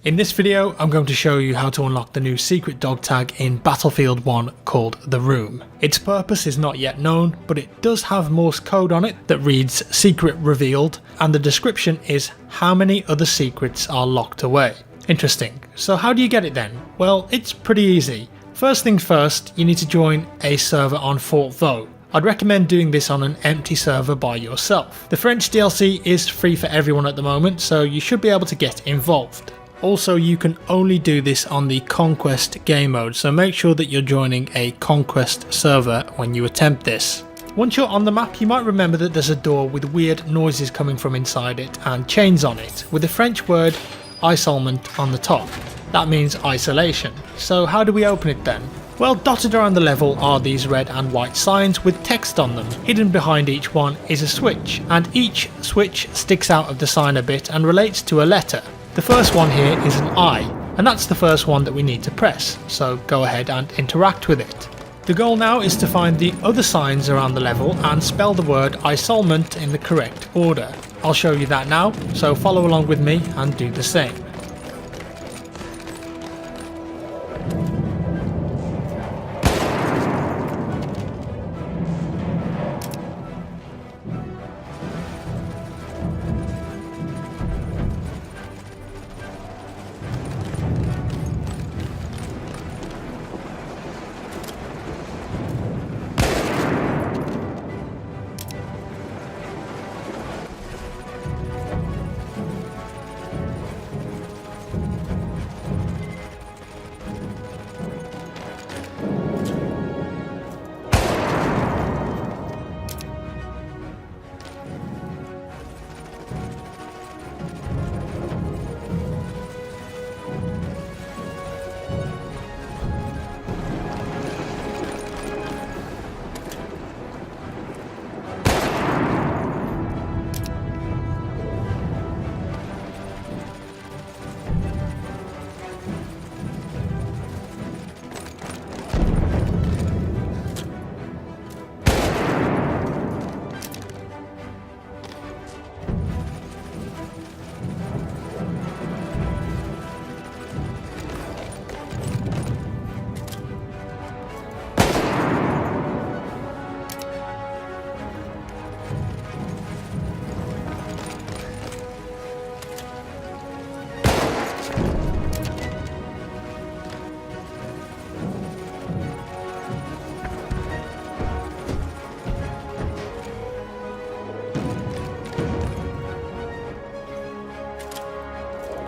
In this video, I'm going to show you how to unlock the new secret dog tag in Battlefield 1 called The Room. Its purpose is not yet known, but it does have Morse code on it that reads "Secret Revealed," and the description is how many other secrets are locked away. Interesting. So how do you get it then? Well, it's pretty easy. First things first, you need to join a server on Fort Vaux. I'd recommend doing this on an empty server by yourself. The French DLC is free for everyone at the moment, so you should be able to get involved. Also, you can only do this on the Conquest game mode, so make sure that you're joining a Conquest server when you attempt this. Once you're on the map, you might remember that there's a door with weird noises coming from inside it and chains on it, with the French word isolement on the top. That means isolation. So how do we open it then? Well, dotted around the level are these red and white signs with text on them. Hidden behind each one is a switch, and each switch sticks out of the sign a bit and relates to a letter. The first one here is an I, and that's the first one that we need to press, so go ahead and interact with it. The goal now is to find the other signs around the level and spell the word isolement in the correct order. I'll show you that now, so follow along with me and do the same.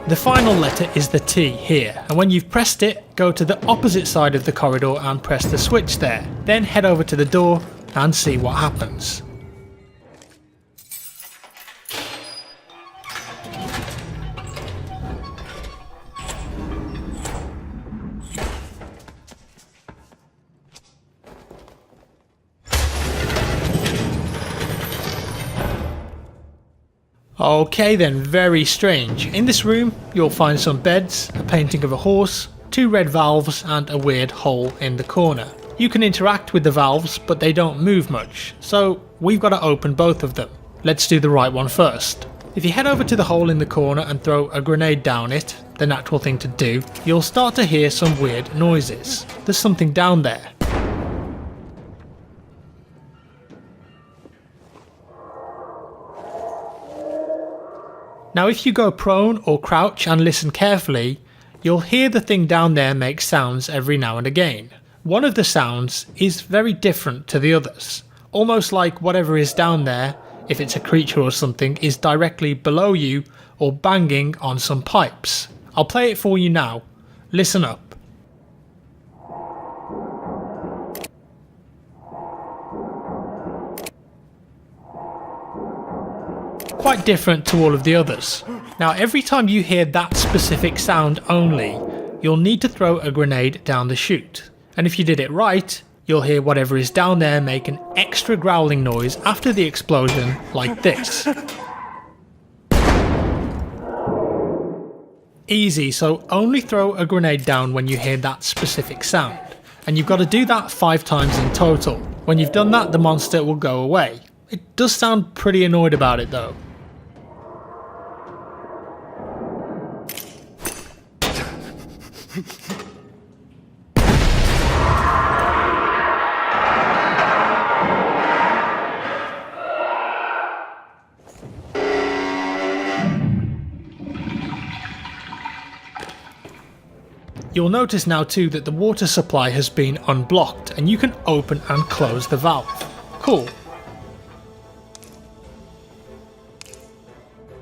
The final letter is the T here, and when you've pressed it, go to the opposite side of the corridor and press the switch there. Then head over to the door and see what happens. Okay then, very strange. In this room you'll find some beds, a painting of a horse, two red valves and a weird hole in the corner. You can interact with the valves, but they don't move much, so we've got to open both of them. Let's do the right one first. If you head over to the hole in the corner and throw a grenade down it, the natural thing to do, you'll start to hear some weird noises. There's something down there. Now if you go prone or crouch and listen carefully, you'll hear the thing down there make sounds every now and again. One of the sounds is very different to the others, almost like whatever is down there, if it's a creature or something, is directly below you or banging on some pipes. I'll play it for you now. Listen up. Quite different to all of the others. Now every time you hear that specific sound only, you'll need to throw a grenade down the chute. And if you did it right, you'll hear whatever is down there make an extra growling noise after the explosion, like this. Easy, so only throw a grenade down when you hear that specific sound. And you've got to do that 5 times in total. When you've done that, the monster will go away. It does sound pretty annoyed about it though. You'll notice now too that the water supply has been unblocked and you can open and close the valve. Cool.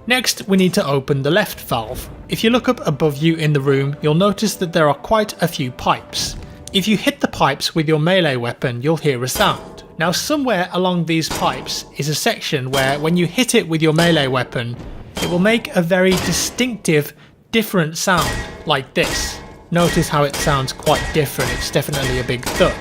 Next, we need to open the left valve. If you look up above you in the room, you'll notice that there are quite a few pipes. If you hit the pipes with your melee weapon, you'll hear a sound. Now somewhere along these pipes is a section where when you hit it with your melee weapon, it will make a very distinctive, different sound, like this. Notice how it sounds quite different, it's definitely a big thud.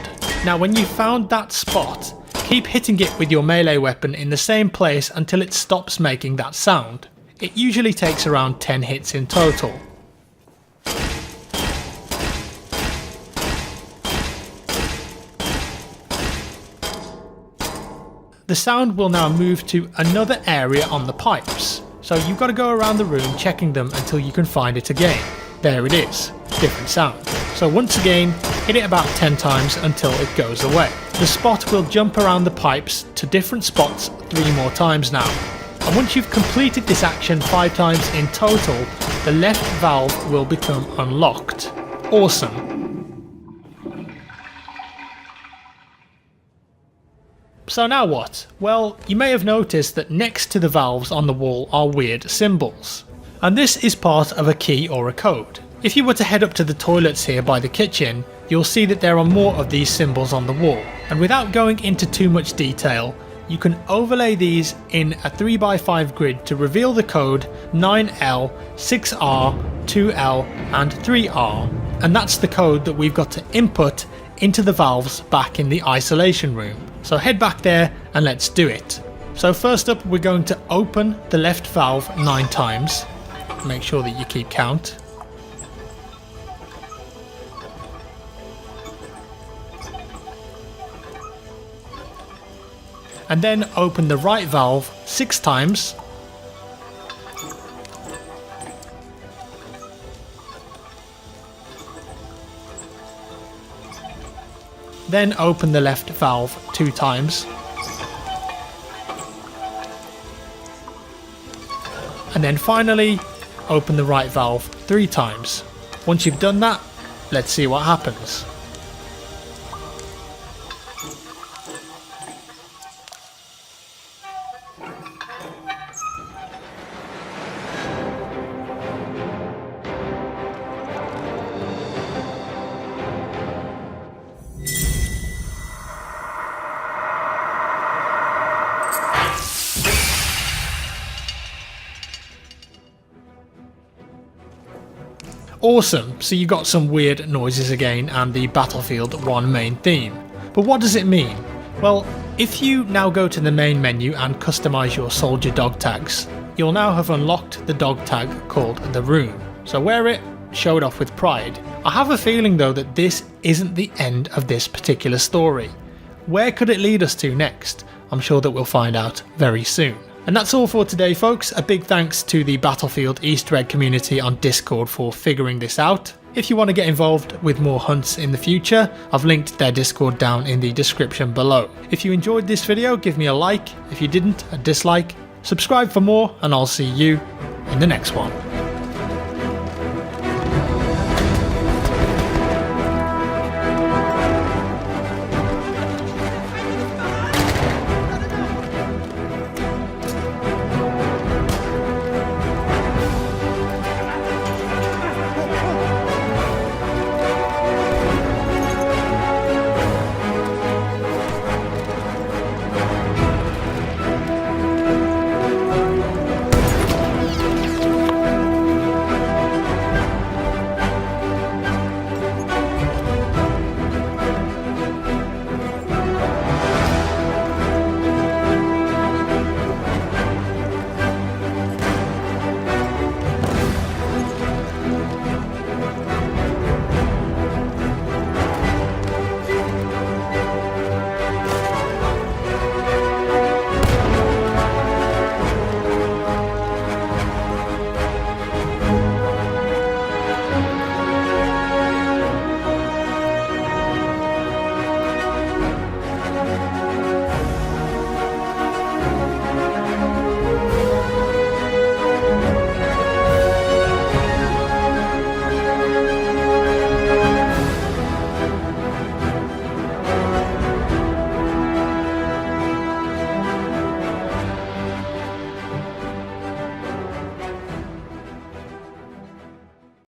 Now when you've found that spot, keep hitting it with your melee weapon in the same place until it stops making that sound. It usually takes around 10 hits in total. The sound will now move to another area on the pipes, so you've got to go around the room checking them until you can find it again. There it is, different sound. So once again, hit it about 10 times until it goes away. The spot will jump around the pipes to different spots 3 more times now. And once you've completed this action 5 times in total, the left valve will become unlocked. Awesome. So now what? Well, you may have noticed that next to the valves on the wall are weird symbols. And this is part of a key or a code. If you were to head up to the toilets here by the kitchen, you'll see that there are more of these symbols on the wall. And without going into too much detail, you can overlay these in a 3x5 grid to reveal the code 9L, 6R, 2L and 3R. And that's the code that we've got to input into the valves back in the isolation room. So head back there and let's do it. So first up, we're going to open the left valve 9 times. Make sure that you keep count. And then open the right valve 6 times. Then open the left valve 2 times. And then finally, open the right valve 3 times. Once you've done that, let's see what happens. Awesome, so you got some weird noises again and the Battlefield 1 main theme. But what does it mean? Well, if you now go to the main menu and customize your soldier dog tags, you'll now have unlocked the dog tag called the Room. So wear it, show it off with pride. I have a feeling though that this isn't the end of this particular story. Where could it lead us to next? I'm sure that we'll find out very soon. And that's all for today folks, a big thanks to the Battlefield Easter egg community on Discord for figuring this out. If you want to get involved with more hunts in the future, I've linked their Discord down in the description below. If you enjoyed this video, give me a like, if you didn't, a dislike, subscribe for more, and I'll see you in the next one.